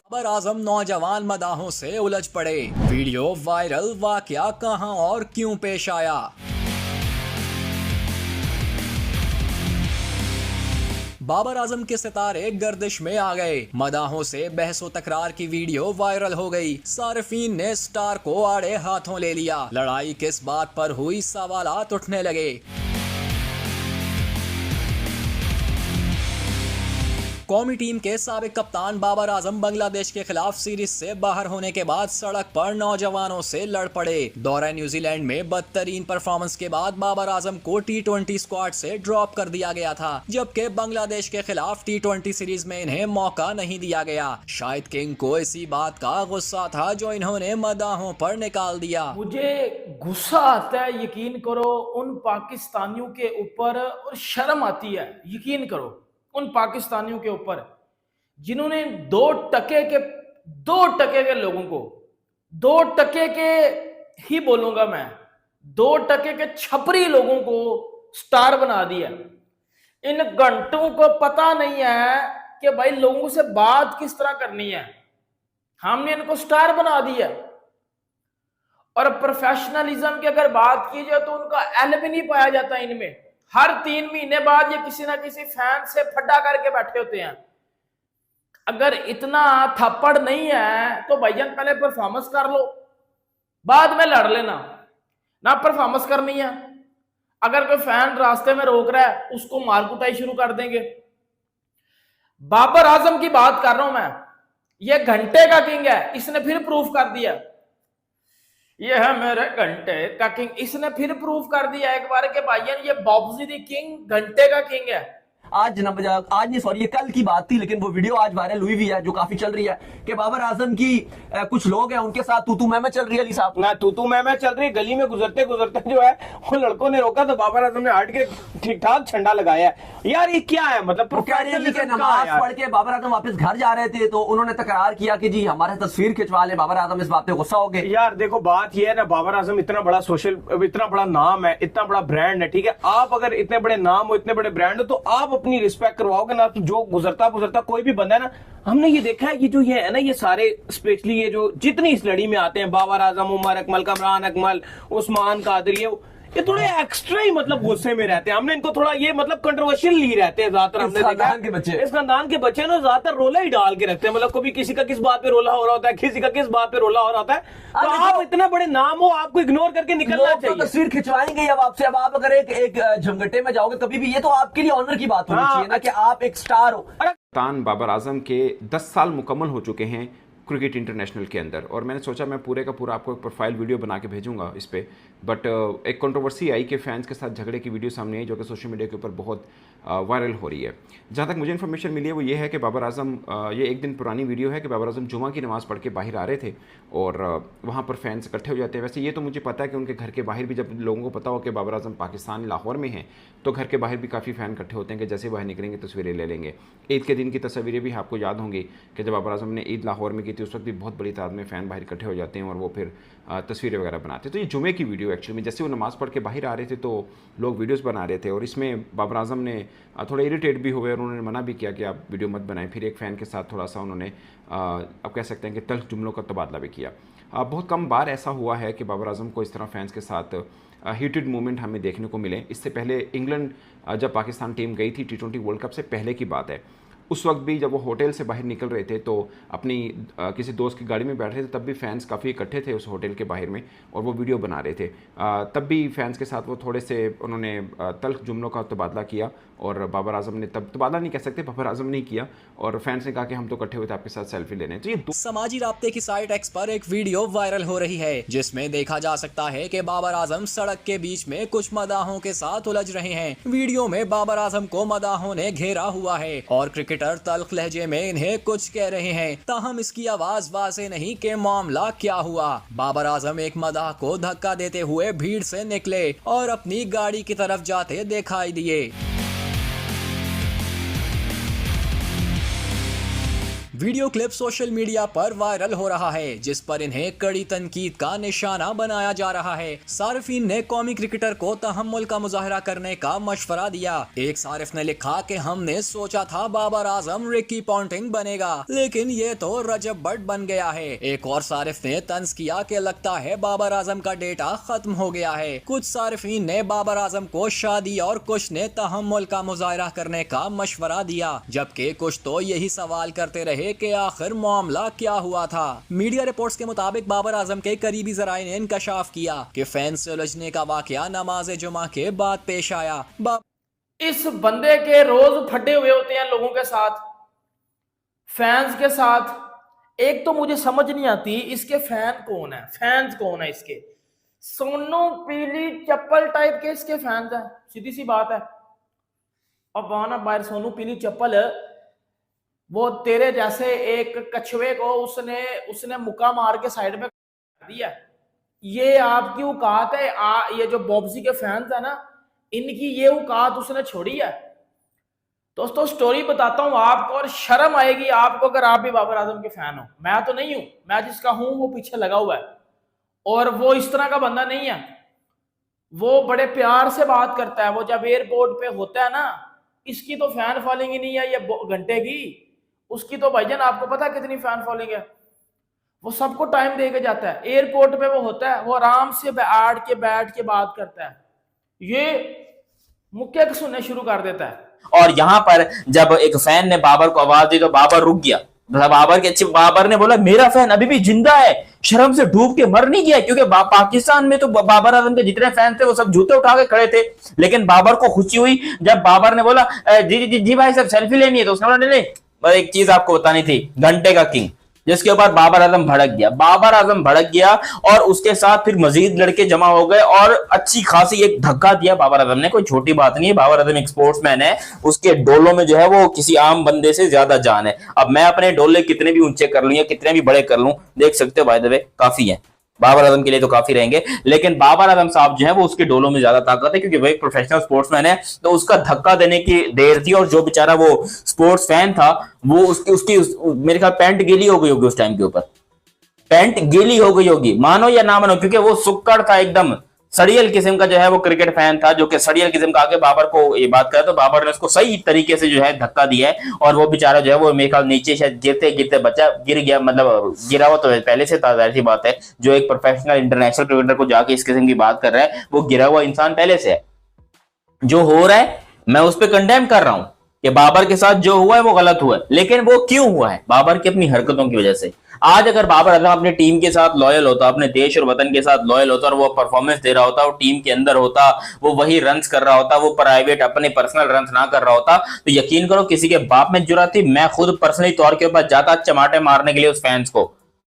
बाबर आजम नौजवान मदाहों से उलझ पड़े। वीडियो वायरल, वाकया कहां और क्यों पेश आया? बाबर आजम के सितारे गर्दिश में आ गए। मदाहों से बहसो तकरार की वीडियो वायरल हो गई। सार्फिन ने स्टार को आड़े हाथों ले लिया। लड़ाई किस बात पर हुई, सवालात उठने लगे। कौमी टीम के साबिक कप्तान बाबर आजम बांग्लादेश के खिलाफ सीरीज से बाहर होने के बाद सड़क पर नौजवानों से लड़ पड़े। दौरा न्यूजीलैंड में बदतरीन परफॉर्मेंस के बाद बाबर आजम को T20 स्क्वाड से ड्रॉप कर दिया गया था, जबकि बांग्लादेश के खिलाफ T20 सीरीज में इन्हें मौका नहीं दिया गया। शाहिद किंग को इसी बात का गुस्सा था जो इन्होंने मदाहों पर निकाल दिया। मुझे गुस्सा आता है, यकीन करो, उन पाकिस्तानियों के ऊपर, और शर्म आती है, यकीन करो, उन पाकिस्तानियों के ऊपर जिन्होंने 2% के लोगों को, 2% के ही बोलूंगा मैं, 2% के छपरी लोगों को स्टार बना दिया। इन घंटों को पता नहीं है कि भाई लोगों से बात किस तरह करनी है। हमने इनको स्टार बना दिया। और प्रोफेशनलिज्म की अगर बात की जाए तो उनका एल भी नहीं पाया जाता इनमें। हर 3 महीने बाद ये किसी ना किसी फैन से फड्डा करके बैठे होते हैं। अगर इतना थप्पड़ नहीं है तो भाईजान पहले परफॉर्मेंस कर लो, बाद में लड़ लेना। ना परफॉर्मेंस करनी है, अगर कोई फैन रास्ते में रोक रहा है उसको मार कुटाई शुरू कर देंगे। बाबर आजम की बात कर रहा हूं मैं, ये घंटे का किंग है, इसने फिर प्रूफ कर दिया। ये है मेरे घंटे का किंग, इसने फिर प्रूफ कर दिया एक बार के भाईजान ये बॉब्जी दी किंग, घंटे का किंग है। आज नहीं सॉरी, ये कल की बात थी, लेकिन वो वीडियो आज वायरल हुई भी है जो काफी चल रही है कि बाबर आजम की कुछ लोग हैं उनके साथ तू मैं चल रही है। अली साहब ना तू मैं चल रही है। गली में गुजरते गुजरते जो है वो लड़कों ने रोका तो बाबर आजम ने हट के ठीक ठाक झंडा लगाया है। यार ये क्या है, मतलब नमाज पढ़ के बाबर आजम वापस घर जा रहे थे तो उन्होंने तकरार किया कि जी हमारे तस्वीर खिंचवा ले। बाबर आजम इस बात पे गुस्सा हो गए। यार देखो बात ये है ना, बाबर आजम इतना बड़ा इतना बड़ा नाम है, इतना बड़ा ब्रांड है, ठीक है। आप अगर इतने बड़े नाम हो, इतने बड़े ब्रांड हो, तो आप अपनी रिस्पेक्ट करवाओगे ना। तो जो गुजरता कोई भी बंदा है ना, हमने ये देखा है कि जो ये है ना, ये सारे स्पेशली ये जो जितनी इस लड़ी में आते हैं, बाबर आजम, उमर अकमल, कमरान अकमल, उस्मान कादरी, ये थोड़े एक्स्ट्रा ही मतलब गुस्से में रहते हैं। हमने इनको थोड़ा ये मतलब कंट्रोवर्शियल ही रहते हैं ज्यादातर। हमने देखा इस खानदान के बच्चे ना ज्यादातर रोला ही डाल के रखते हैं। मतलब कभी किसी का किस बात पे रोला हो रहा होता है, किसी का किस बात पे रोला हो रहा होता है। तो आप इतना बड़े नाम हो, आपको इग्नोर करके निकलना चाहिए। तस्वीर खिंचवाएंगे अब आपसे। अब आप अगर एक झमघटे में जाओगे कभी भी, ये तो आपके लिए ऑनर की बात होनी चाहिए ना कि आप एक स्टार हो। कप्तान बाबर आजम के 10 साल मुकम्मल हो चुके हैं क्रिकेट इंटरनेशनल के अंदर, और मैंने सोचा मैं पूरे का पूरा आपको एक प्रोफाइल वीडियो बना के भेजूंगा इस पे। बट एक कंट्रोवर्सी आई कि फैंस के साथ झगड़े की वीडियो सामने आई जो कि सोशल मीडिया के ऊपर बहुत वायरल हो रही है। जहाँ तक मुझे इन्फॉर्मेशन मिली है वो ये है कि बाबर आजम, ये एक दिन पुरानी वीडियो है कि बाबर आजम जुमा की नमाज़ पढ़ के बाहर आ रहे थे और वहाँ पर फैंस इकट्ठे हो जाते हैं। वैसे ये तो मुझे पता है कि उनके घर के बाहर भी, जब लोगों को पता हो कि बाबर आजम पाकिस्तान लाहौर में हैं, तो घर के बाहर भी काफ़ी फ़ैन इकट्ठे होते हैं कि जैसे बाहर निकलेंगे तस्वीरें ले लेंगे। ईद के दिन की तस्वीरें भी आपको याद होंगी कि जब बाबर आजम ने ईद लाहौर में की थी, उस वक्त भी बहुत बड़ी तादाद में फ़ैन बाहर इकट्ठे हो जाते हैं और वो फिर तस्वीरें वगैरह बनाते हैं। तो ये जुमे की वीडियो एक्चुअली में, जैसे वो नमाज़ पढ़ के बाहर आ रहे थे तो लोग वीडियोज़ बना रहे थे और इसमें बाबर आजम ने थोड़ा इरिटेट भी हुए और उन्होंने मना भी किया कि आप वीडियो मत बनाएं। फिर एक फ़ैन के साथ थोड़ा सा उन्होंने आप कह सकते हैं कि तल्ख जुमलों का तबादला भी किया। बहुत कम बार ऐसा हुआ है कि बाबर आजम को इस तरह फैंस के साथ हीटेड मोमेंट हमें देखने को मिले। इससे पहले इंग्लैंड जब पाकिस्तान टीम गई थी T20 वर्ल्ड कप से पहले की बात है, उस वक्त भी जब वो होटल से बाहर निकल रहे थे तो अपनी किसी दोस्त की गाड़ी में बैठ रहे थे, तब भी फैंस काफ़ी इकट्ठे थे उस होटल के बाहर में और वो वीडियो बना रहे थे। तब भी फैंस के साथ वो थोड़े से उन्होंने तल्ख जुमलों का तबादला किया और बाबर आजम ने, तब तबादला नहीं कह सकते, बाबर आजम ने किया और फैंस ने कहा कि हम तो इकट्ठे हुए थे आपके साथ सेल्फी लेने। तो ये समाजी राब्ते की साइट एक्स पर एक वीडियो वायरल हो रही है जिसमें देखा जा सकता है कि बाबर आजम सड़क के बीच में कुछ मदाहों के साथ उलझ रहे हैं। वीडियो में बाबर आजम को मदाहों ने घेरा हुआ है और क्रिकेटर तल्ख लहजे में इन्हें कुछ कह रहे हैं, ताहम इसकी आवाज वाज़ेह नहीं कि मामला क्या हुआ। बाबर आजम एक मदाह को धक्का देते हुए भीड़ से निकले और अपनी गाड़ी की तरफ जाते दिखाई दिए। वीडियो क्लिप सोशल मीडिया पर वायरल हो रहा है, जिस पर इन्हें कड़ी तनकीद का निशाना बनाया जा रहा है। सारिफीन ने कौमी क्रिकेटर को तहम्मुल का मुजाहरा करने का मशवरा दिया। एक सारिफ ने लिखा कि हमने सोचा था बाबर आजम रिकी पॉन्टिंग बनेगा, लेकिन ये तो रजब बट बन गया है। एक और सारिफ ने तंज किया कि लगता है बाबर आजम का डेटा खत्म हो गया है। कुछ सारिफीन ने बाबर आजम को शादी और कुछ ने तहम्मुल का मुजाहरा करने का मशवरा दिया, जबकि कुछ तो यही सवाल करते रहे कि आखिर मामला क्या हुआ था। मीडिया रिपोर्ट्स के मुताबिक बाबर आजम के करीबी जराए ने इंकशाफ किया कि फैंस से उलझने का वाकया नमाज जुमा के बाद पेश आया। इस बंदे के रोज फटे हुए होते हैं लोगों के साथ, फैंस के साथ। एक तो मुझे समझ नहीं आती इसके फैंस कौन है इसके। सोनू पीली चप्पल टाइप के इसके फैंस हैं, सीधी सी बात है। अब वहां बाहर सोनू पीली चप्पल, वो तेरे जैसे एक कछुए को उसने मुक्का मार के साइड में दिया। ये आपकी औकात है। ये जो बॉब्सी के फैंस है ना, इनकी ये औकात उसने छोड़ी है। दोस्तों स्टोरी बताता हूं आपको और शर्म आएगी आपको अगर आप भी बाबर आजम के फैन हो। मैं तो नहीं हूं, मैं जिसका हूं वो पीछे लगा हुआ है और वो इस तरह का बंदा नहीं है। वो बड़े प्यार से बात करता है। वो जब एयरपोर्ट पे होता है ना, इसकी तो फैन फॉलोइंग ही नहीं है ये घंटे की। उसकी तो भाईजान आपको पता है कितनी फैन फॉलोइंग है। वो सबको टाइम दे के जाता है। एयरपोर्ट पे वो होता है, वो आराम से बैठ के बात करता है। ये मुक्के सुनने शुरू कर देता है। और यहाँ पर जब एक फैन ने बाबर को आवाज दी तो बाबर रुक गया। बाबर ने बोला मेरा फैन अभी भी जिंदा है, शर्म से डूब के मर नहीं गया। क्योंकि पाकिस्तान में तो बाबर आजम के जितने फैन थे वो सब जूते उठा के खड़े थे। लेकिन बाबर को खुशी हुई जब बाबर ने बोला जी भाई सब सेल्फी लेनी है, तो उसने बोला नहीं। एक चीज आपको बतानी थी, घंटे का किंग, जिसके ऊपर बाबर आजम भड़क गया और उसके साथ फिर मजीद लड़के जमा हो गए और अच्छी खासी एक धक्का दिया बाबर आजम ने। कोई छोटी बात नहीं है, बाबर आजम एक स्पोर्ट्समैन है, उसके डोलों में जो है वो किसी आम बंदे से ज्यादा जान है। अब मैं अपने डोले कितने भी ऊंचे कर लूं या कितने भी बड़े कर लूं, देख सकते हो बाय द वे काफी है, बाबर आजम के लिए तो काफी रहेंगे। लेकिन बाबर आजम साहब जो है वो उसके डोलों में ज्यादा ताकत है, क्योंकि वो एक प्रोफेशनल स्पोर्ट्समैन है। तो उसका धक्का देने की देर थी और जो बेचारा वो स्पोर्ट्स फैन था वो उसकी मेरे ख्याल पैंट गीली हो गई होगी उस टाइम के ऊपर, पैंट गीली हो गई होगी, मानो या ना मानो, क्योंकि वो सुक्कड़ था एकदम, सड़ियल किस्म का जो है वो क्रिकेट फैन था, जो कि सड़ियल किस्म का आके बाबर को ये बात करा तो बाबर ने उसको सही तरीके से जो है धक्का दिया है और वो बेचारा जो है वो मेरे ख्याल नीचे शायद गिरते बचा, गिर गया। मतलब गिरा हुआ तो पहले से था, जाहिर सी बात है, जो एक प्रोफेशनल इंटरनेशनल क्रिकेटर को जाके इस किस्म की बात कर रहा है वो गिरा हुआ इंसान पहले से है। जो हो रहा है मैं उस पर कंडेम कर रहा हूं कि बाबर के साथ जो हुआ है वो गलत हुआ है, लेकिन वो क्यों हुआ है? बाबर की अपनी हरकतों की वजह से। आज अगर बाबर आजम अपनी टीम के साथ लॉयल होता, अपने देश और वतन के साथ लॉयल होता और वो परफॉर्मेंस दे रहा होता, वो टीम के अंदर होता, वो वही रन्स कर रहा होता, वो प्राइवेट अपने पर्सनल रन्स ना कर रहा होता, तो यकीन करो किसी के बाप में जुर्रत थी, मैं खुद पर्सनली तौर के ऊपर जाता चमाटे मारने के लिए उस फैंस को।